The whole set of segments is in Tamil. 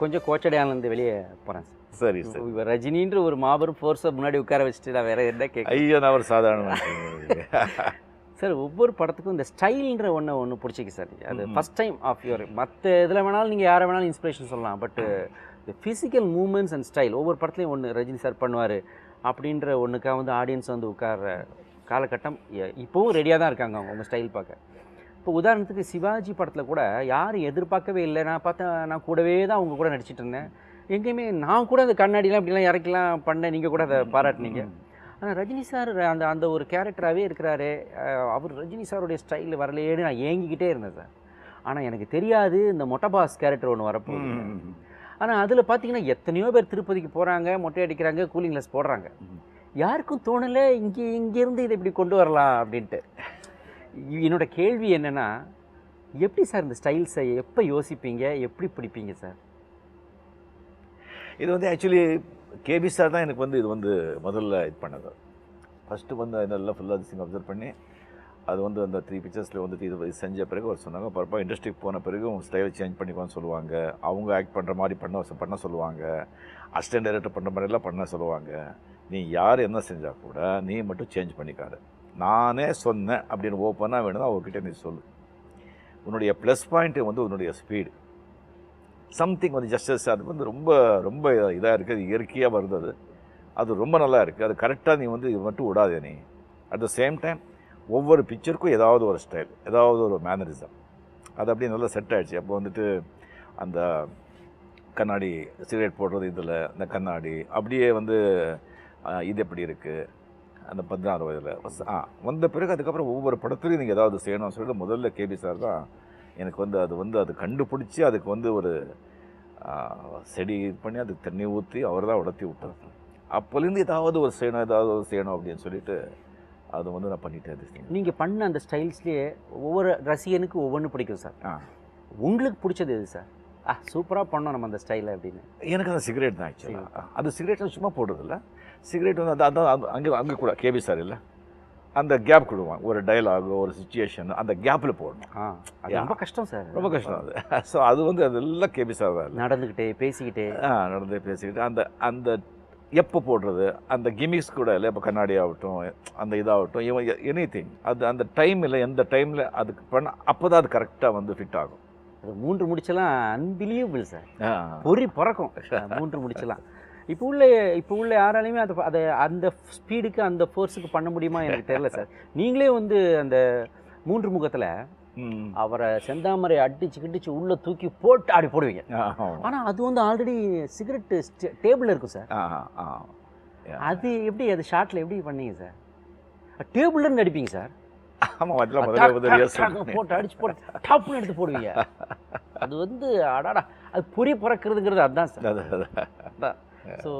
கொஞ்சம் கோச்சடையானலேருந்து வெளியே போகிறேன் சார். சரி சரி. இப்போ ரஜினின்ற ஒரு மாபெரும் ஃபோர்ஸை முன்னாடி உட்கார வச்சுட்டு நான் வேறு என்ன கேட்க. ஐயோ, நான் ஒரு சாதாரண சார் ஒவ்வொரு படத்துக்கும் இந்த ஸ்டைல்ன்ற ஒன்று பிடிச்சிக்கு சார். அது ஃபஸ்ட் டைம் ஆஃப் யுவர் மற்ற இதில் வேணாலும் நீங்கள் யாரை வேணாலும் இன்ஸ்பிரேஷன் சொல்லலாம். பட்டு இந்த ஃபிசிக்கல் மூமெண்ட்ஸ் அண்ட் ஸ்டைல் ஒவ்வொரு படத்துலையும் ஒன்று ரஜினி சார் பண்ணுவார் அப்படின்ற ஒன்றுக்காக வந்து ஆடியன்ஸ் வந்து உட்கார்ற காலகட்டம் இப்போவும் ரெடியாக தான் இருக்காங்க அவங்க ஸ்டைல் பார்க்க. இப்போ உதாரணத்துக்கு சிவாஜி படத்தில் கூட யாரும் எதிர்பார்க்கவே இல்லை. நான் பார்த்தேன், நான் கூடவே தான் அவங்க கூட நடிச்சிட்டு இருந்தேன். எங்கேயுமே நான் கூட அந்த கண்ணாடிலாம் இப்படிலாம் இறக்கலாம் பண்ணேன், நீங்கள் கூட அதை பாராட்டினீங்க. ஆனால் ரஜினி சார் அந்த அந்த ஒரு கேரக்டராகவே இருக்கிறாரு. அவர் ரஜினி சாருடைய ஸ்டைலில் வரலையேன்னு நான் ஏங்கிக்கிட்டே இருந்தேன் சார். ஆனால் எனக்கு தெரியாது இந்த மொட்டபாஸ் கேரக்டர் ஒன்று வரப்போகுது. ஆனால் அதில் பார்த்தீங்கன்னா எத்தனையோ பேர் திருப்பதிக்கு போகிறாங்க, மொட்டை அடிக்கிறாங்க, கூலிங் கிளாஸ் போடுறாங்க. யாருக்கும் தோணலை இங்கேருந்து இதை இப்படி கொண்டு வரலாம் அப்படின்ட்டு. என்னோட கேள்வி என்னென்னா, எப்படி சார் இந்த ஸ்டைல்ஸை எப்போ யோசிப்பீங்க, எப்படி பிடிப்பீங்க சார்? இது வந்து ஆக்சுவலி கேபி சார் தான் எனக்கு வந்து இது வந்து முதல்ல இது பண்ணது. ஃபஸ்ட்டு வந்து அதெல்லாம் ஃபுல்லாக சிங் அப்சர்வ் பண்ணி அது வந்து அந்த 3 பிக்சர்ஸில் வந்துட்டு இது செஞ்ச பிறகு அவர் சொன்னாங்க, பரப்பா இண்டஸ்ட்ரிக்கு போன பிறகு உங்கள் ஸ்டைலை சேஞ்ச் பண்ணிக்கோன்னு சொல்லுவாங்க. அவங்க ஆக்ட் பண்ணுற மாதிரி பண்ண சொல்லுவாங்க. அசிஸ்டன்ட் டைரக்டர் பண்ணுற மாதிரிலாம் பண்ண சொல்லுவாங்க. நீ யார் என்ன செஞ்சால் கூட நீ மட்டும் சேஞ்ச் பண்ணிக்காரு. நானே சொன்னேன் அப்படின்னு ஓப்பனாக வேணும் அவர்கிட்ட நீ சொல்லு. உன்னுடைய ப்ளஸ் பாயிண்ட்டு வந்து உன்னுடைய ஸ்பீடு. சம்திங் வந்து ஜஸ்டஸ் அது வந்து ரொம்ப ரொம்ப இதாக இருக்குது, அது இயற்கையாக வருது. அது ரொம்ப நல்லா இருக்குது. அது கரெக்டாக நீ வந்து இது மட்டும் விடாதே நீ. அட் த சேம் டைம் ஒவ்வொரு பிக்சருக்கும் ஏதாவது ஒரு ஸ்டைல், ஏதாவது ஒரு மேனரிசம், அது அப்படியே நல்லா செட் ஆகிடுச்சு. அப்போ வந்துட்டு அந்த கண்ணாடி சிகரெட் போடுறது, இதில் இந்த கண்ணாடி அப்படியே வந்து இது எப்படி இருக்குது அந்த 16 வயதில் வந்த பிறகு அதுக்கப்புறம் ஒவ்வொரு படத்துலையும் நீங்கள் ஏதாவது செய்யணும்னு சொல்லிட்டு முதல்ல கேபி சார் தான் எனக்கு வந்து அது கண்டுபிடிச்சி அதுக்கு வந்து ஒரு செடி இது பண்ணி அதுக்கு தண்ணி ஊற்றி அவர் தான் உடத்தி விட்டார். அப்போலேருந்து ஏதாவது ஒரு செய்யணும் அப்படின்னு சொல்லிட்டு அது வந்து நான் பண்ணிட்டேன். நீங்கள் பண்ண அந்த ஸ்டைல்ஸ்லேயே ஒவ்வொரு ரசிகனுக்கு ஒவ்வொன்று பிடிக்கும் சார். உங்களுக்கு பிடிச்சது எது சார்? சூப்பராக பண்ணோம் நம்ம அந்த ஸ்டைலை அப்படின்னு. எனக்கு அந்த சிகரெட் தான் ஆக்சுவலாக. அது சிகரெட் சும்மா போடுறதில்ல. சிகரெட் வந்து அதான் அங்கே கூட கேபி சார் இல்லை, அந்த கேப் கொடுவாங்க. ஒரு டைலாக், ஒரு சுச்சுவேஷன், அந்த கேப்பில் போடணும். அது ரொம்ப கஷ்டம் சார், ரொம்ப கஷ்டம் அது. ஸோ அது வந்து அதெல்லாம் கேபி சார் தான். நடந்துக்கிட்டே பேசிக்கிட்டே அந்த அந்த எப்போ போடுறது, அந்த கிமிக்ஸ் கூட இல்லை. இப்போ கண்ணாடி ஆகட்டும், அந்த இதாகட்டும், இவன் எனிதிங் அது அந்த டைம் இல்லை, எந்த டைமில் அதுக்கு பண்ண அப்போ தான் அது கரெக்டாக வந்து ஃபிட் ஆகும். அது 3 முடிச்செல்லாம் அன்பிலீவபிள் சார். பொறி பிறக்கும் 3 முடிச்செல்லாம். இப்போ உள்ள யாராலையுமே அதை அந்த ஸ்பீடுக்கு அந்த ஃபோர்ஸுக்கு பண்ண முடியுமா எனக்கு தெரியல சார். நீங்களே வந்து அந்த 3 முகத்தில் அவரை செந்தாமரை அடிச்சு உள்ளே தூக்கி போட்டு ஆடி போடுவீங்க. ஆனால் அது வந்து ஆல்ரெடி சிகரெட்டு டேபிளில் இருக்கும் சார். அது எப்படி அது ஷார்ட்டில் எப்படி பண்ணீங்க சார்? டேபிள்ல நடிப்பீங்க சார். போட்டு அடிச்சு போட்டு டாப்னு எடுத்து போடுவீங்க. அது வந்து அடாடா, அது பொறி பிறக்கிறதுங்கிறது அதுதான் சார். அதான். ஸோ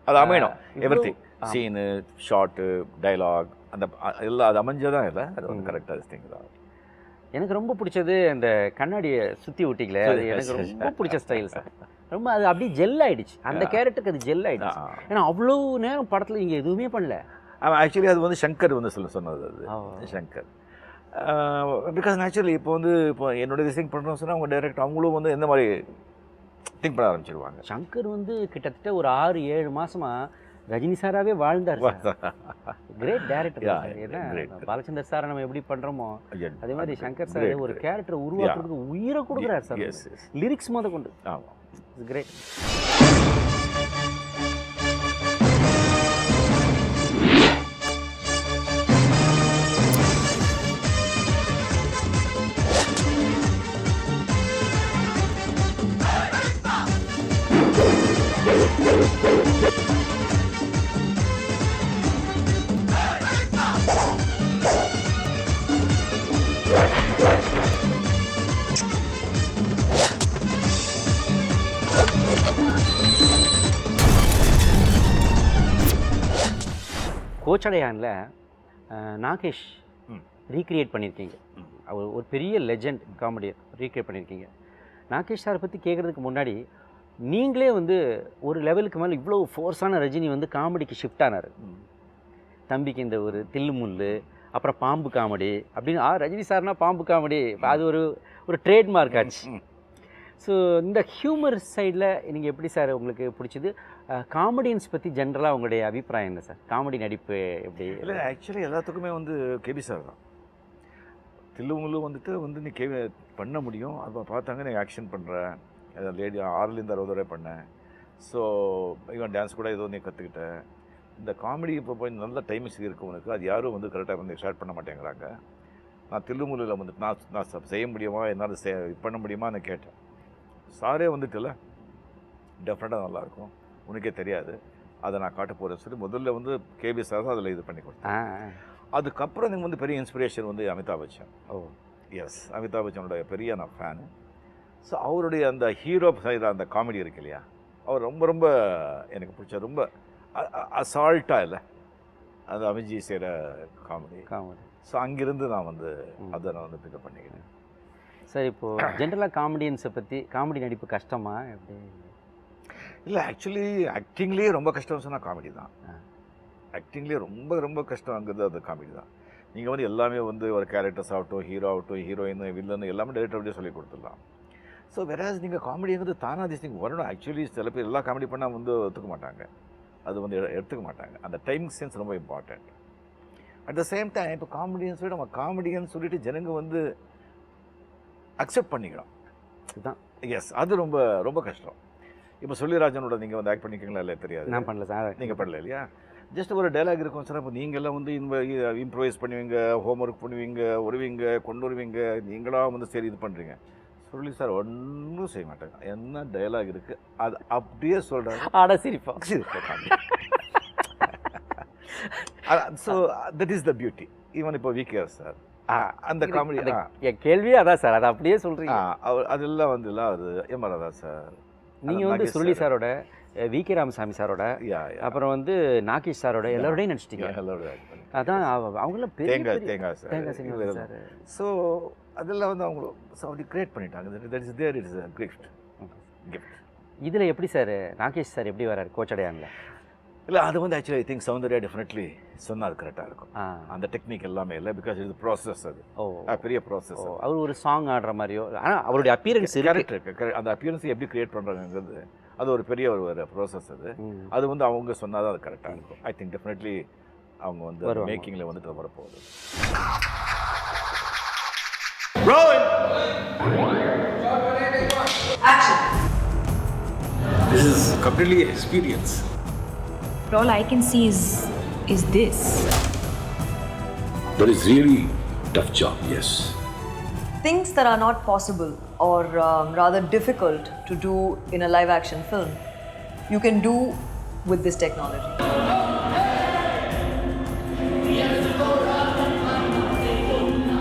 அது அமையணும். எவ்ரிதிங், சீனு, ஷார்ட்டு, டைலாக், அந்த எல்லாம் அது அமைஞ்சதான் இல்லை. அது வந்து கரெக்டாக திங் தான். எனக்கு ரொம்ப பிடிச்சது அந்த கண்ணாடியை சுற்றி விட்டிங்களே, அது எனக்கு ரொம்ப பிடிச்ச ஸ்டைல் சார். ரொம்ப அது அப்படியே ஜெல் ஆகிடுச்சு, அந்த கேரக்டருக்கு அது ஜெல் ஆகிடுச்சு. ஏன்னா அவ்வளோ நேரம் படத்தில் இங்கே எதுவுமே பண்ணல. ஆக்சுவலி அது வந்து சங்கர் வந்து சொன்னது. அது சங்கர். பிகாஸ் நேச்சுரலி இப்போ என்னுடைய திங் பண்ணுறோம்னு சொன்னால் அவங்க டைரக்ட் அவங்களும் வந்து எந்த மாதிரி திங்க் பண்ண ஆரம்பிச்சிருவாங்க. சங்கர் வந்து கிட்டத்தட்ட ஒரு 6-7 மாதமாக ரஜினி சாராகவே வாழ்ந்தார். Great director. ஏன்னா பாலச்சந்தர் சாரை நம்ம எப்படி பண்ணுறோமோ அதே மாதிரி சங்கர் சார் ஒரு கேரக்டரை உருவாக்குறதுக்கு உயிரை கொடுக்குறாரு சார். லிரிக்ஸ் முத கொண்டு. ஆமாம், கிரேட். கோச்சடையானில் நாகேஷ் ரீக்ரியேட் பண்ணியிருக்கீங்க. அவர் ஒரு பெரிய லெஜண்ட் காமெடியை ரீக்ரியேட் பண்ணியிருக்கீங்க. நாகேஷ் சாரை பற்றி கேட்குறதுக்கு முன்னாடி நீங்களே வந்து ஒரு லெவலுக்கு மேலே இவ்வளோ ஃபோர்ஸான ரஜினி வந்து காமெடிக்கு ஷிஃப்ட் ஆனார். தம்பிக்கு இந்த ஒரு தில்லுமுல்லு, அப்புறம் பாம்பு காமெடி அப்படின்னு ரஜினி சார்னா பாம்பு காமெடி அது ஒரு ட்ரேட்மார்க் ஆச்சு. ஸோ இந்த ஹியூமர் சைடில் நீங்கள் எப்படி சார் உங்களுக்கு பிடிச்சது? காமெடியன்ஸ் பற்றி ஜென்ரலாக உங்களுடைய அபிப்பிராயம் என்ன சார்? காமெடி நடிப்பு எப்படி? இல்லை ஆக்சுவலி எல்லாத்துக்குமே வந்து கேபி சார் தான். தில்லுமுல்லு வந்துட்டு நீ பண்ண முடியும். அதை பார்த்தாங்க நீ ஆக்ஷன் பண்ணுற லேடி 6லேருந்து 60 வரை பண்ணேன். ஸோ ஈவன் டான்ஸ் கூட ஏதோ நீ கற்றுக்கிட்ட. இந்த காமெடி இப்போ போய் நல்ல டைமிங்ஸ் இருக்குது உனக்கு. அது யாரும் வந்து கரெக்டாக வந்து ஸ்டார்ட் பண்ண மாட்டேங்கிறாங்க. நான் தில்லுமுல்லில் வந்துட்டு நான் செய்ய முடியுமா, என்னால் பண்ண முடியுமான்னு கேட்டேன். சாரே வந்துட்டுல டெஃபினட்டாக நல்லாயிருக்கும், உனக்கே தெரியாது, அதை நான் காட்ட போகிறேன்னு சொல்லி முதல்ல வந்து கேபி சார் தான் அதில் இது பண்ணி கொடுத்தேன். அதுக்கப்புறம் எனக்கு வந்து பெரிய இன்ஸ்பிரேஷன் வந்து அமிதாப் பச்சன். எஸ், அமிதாப் பச்சனோட பெரிய நான் ஃபேனு. ஸோ அவருடைய அந்த ஹீரோ செய்கிற அந்த காமெடி இருக்கு இல்லையா, அவர் ரொம்ப ரொம்ப எனக்கு பிடிச்ச, ரொம்ப அசால்ட்டாக இல்லை அந்த அமித்ஜி செய்கிற காமெடி. ஸோ அங்கேருந்து நான் வந்து அதை நான் வந்து பிக்கப் பண்ணிக்கிறேன். சார் இப்போது ஜென்ரலாக காமெடியன்ஸை பற்றி, காமெடி நடிப்பு கஷ்டமா எப்படி? இல்லை ஆக்சுவலி ஆக்டிங்லேயே ரொம்ப கஷ்டம் சொன்னால் காமெடி தான். ஆக்டிங்லேயே ரொம்ப ரொம்ப கஷ்டங்கிறது அது காமெடி தான். நீங்கள் வந்து எல்லாமே வந்து ஒரு கேரக்டர்ஸ் ஆகட்டும், ஹீரோ ஆகட்டும், ஹீரோயின், வில்லன் எல்லாமே டைரக்டர் அப்படியே சொல்லி கொடுத்துடலாம். ஸோ வேறாஸ் நீங்கள் காமெடிங்கிறது தானாக திஸ் நீங்கள் வரணும். ஆக்சுவலி சில பேர் எல்லா காமெடி பண்ணால் வந்து ஒத்துக்க மாட்டாங்க, அது வந்து எடுத்துக்க மாட்டாங்க. அந்த டைமிங் சென்ஸ் ரொம்ப important. At the same time இப்போ காமெடியன்ஸ் விட நம்ம காமெடியன்னு சொல்லிட்டு ஜனங்க வந்து அக்செப்ட் பண்ணிக்கலாம். இதுதான் எஸ், அது ரொம்ப ரொம்ப கஷ்டம். இப்போ சொல்லிராஜனோட நீங்கள் வந்து ஆக்ட் பண்ணிக்கிங்களா இல்லை தெரியாது, நான் பண்ணல சார். நீங்கள் பண்ணல இல்லையா? ஜஸ்ட் ஒரு டைலாக் இருக்கும் சார். இப்போ நீங்கள்லாம் வந்து இம்ப்ரோவைஸ் பண்ணுவீங்க, ஹோம்ஒர்க் பண்ணுவீங்க, வருவீங்க, கொண்டு வருவீங்க, நீங்களாக வந்து சரி இது பண்ணுறீங்க. சொல்லி சார் ஒன்றும் செய்ய மாட்டாங்க. என்ன டைலாக் இருக்குது அது அப்படியே சொல்கிறாங்க. ஆட சிரிப்பா. So that is the beauty. Even இப்போ விகேஆர் சார் அந்த காமெடி, என் கேள்வியே அதான் சார், அதை அப்படியே சொல்கிறீங்க. அதெல்லாம் வந்து இல்லை, அது ஏமாறாதா சார்? நீங்கள் வந்து சுருளி சாரோட, வி.கே. ராமசாமி சாரோட, அப்புறம் வந்து நாகேஷ் சாரோட எல்லாரோடையும் நடிச்சிட்டீங்க. அதான் அவங்களாம் தேங்காய் சார். ஸோ அதெல்லாம் வந்து அவங்க அப்படி கிரியேட் பண்ணிட்டாங்க. That is there, it's a gift. இதில் எப்படி சார் நாகேஷ் சார் எப்படி வராரு கோச்சடையானில்? இல்லை அது வந்து actually I think Soundarya definitely சொன்னால் அது கரெக்டாக இருக்கும். அந்த டெக்னிக் எல்லாமே இல்லை, பிகாஸ் இது ப்ராசஸ், அது பெரிய ப்ராசஸ். அவர் ஒரு சாங் ஆடுற மாதிரியோ, ஆனால் அவருடைய அப்பியரன்ஸ் கேரக்டர், அந்த அப்பியரன்ஸ் எப்படி கிரியேட் பண்ணுறாங்கிறது அது ஒரு பெரிய ஒரு ப்ராசஸ். அது வந்து அவங்க சொன்னால் தான் அது கரெக்டாக இருக்கும். ஐ திங்க் டெஃபினெட்லி அவங்க வந்து மேக்கிங்கில் வந்துட்டு வரப்போகுது. This is completely experience. All I can see is this. But it's really tough job, yes. Things that are not possible or rather difficult to do in a live action film, you can do with this technology.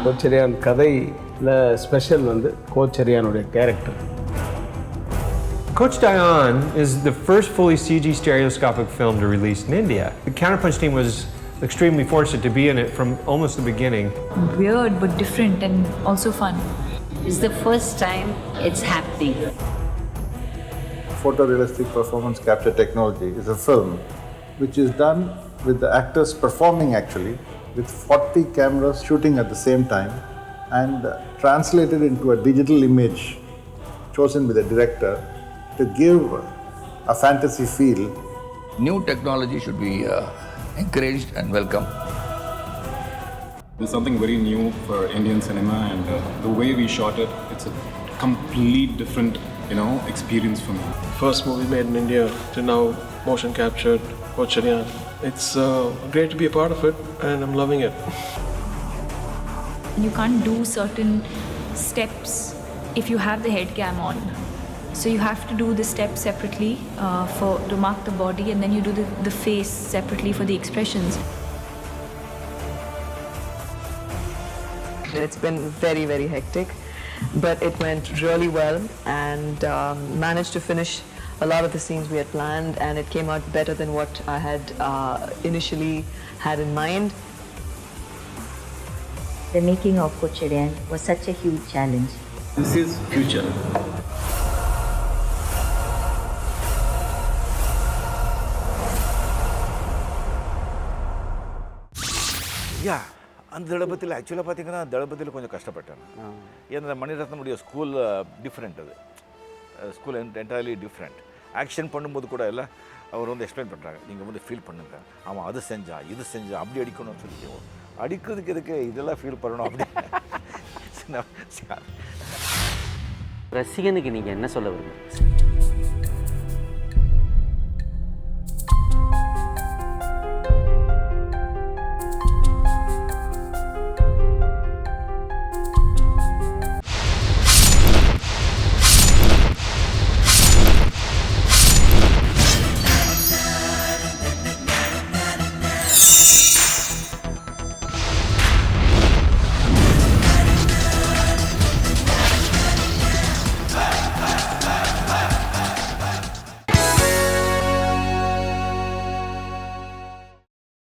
கோச்சரியான் கதையில் ஸ்பெஷல் வந்து கோச்சரியானுடைய character. Coach Dayan is the first fully CG stereoscopic film to release in India. The Counterpunch team was extremely fortunate to be in it from almost the beginning. Weird but different and also fun. It's the first time it's happening. Photorealistic performance capture technology is a film which is done with the actors performing actually with 40 cameras shooting at the same time and translated into a digital image chosen by the director to give a fantasy feel. New technology should be encouraged and welcomed. There's something very new for Indian cinema, and the way we shot it, it's a complete different, experience for me. First movie made in India to now motion captured Kocharian. It's great to be a part of it and I'm loving it. You can't do certain steps if you have the head cam on. So you have to do the steps separately to mark the body, and then you do the face separately for the expressions. It's been very, very hectic, but it went really well and managed to finish a lot of the scenes we had planned, and it came out better than what I had initially had in mind. The making of Kocharian was such a huge challenge. This is future. யா, அந்த தளபதியில் ஆக்சுவலாக பார்த்தீங்கன்னா தளபதியில் கொஞ்சம் கஷ்டப்பட்டேன். ஏன்னா மணிரத்னமுடைய ஸ்கூல் டிஃப்ரெண்ட். அது ஸ்கூல் என்டையர்லி டிஃப்ரெண்ட். ஆக்ஷன் பண்ணும்போது கூட எல்லாம் அவர் வந்து எக்ஸ்பிளைன் பண்ணுறாங்க, நீங்கள் வந்து ஃபீல் பண்ணுங்க, ஆமாம் அது செஞ்சா இது செஞ்சா அப்படி அடிக்கணும்னு சொல்லி, அடிக்கிறதுக்கு எதுக்கு இதெல்லாம் ஃபீல் பண்ணணும் அப்படி. ரசிகனுக்கு நீங்கள் என்ன சொல்ல விரும்புகிறீங்க?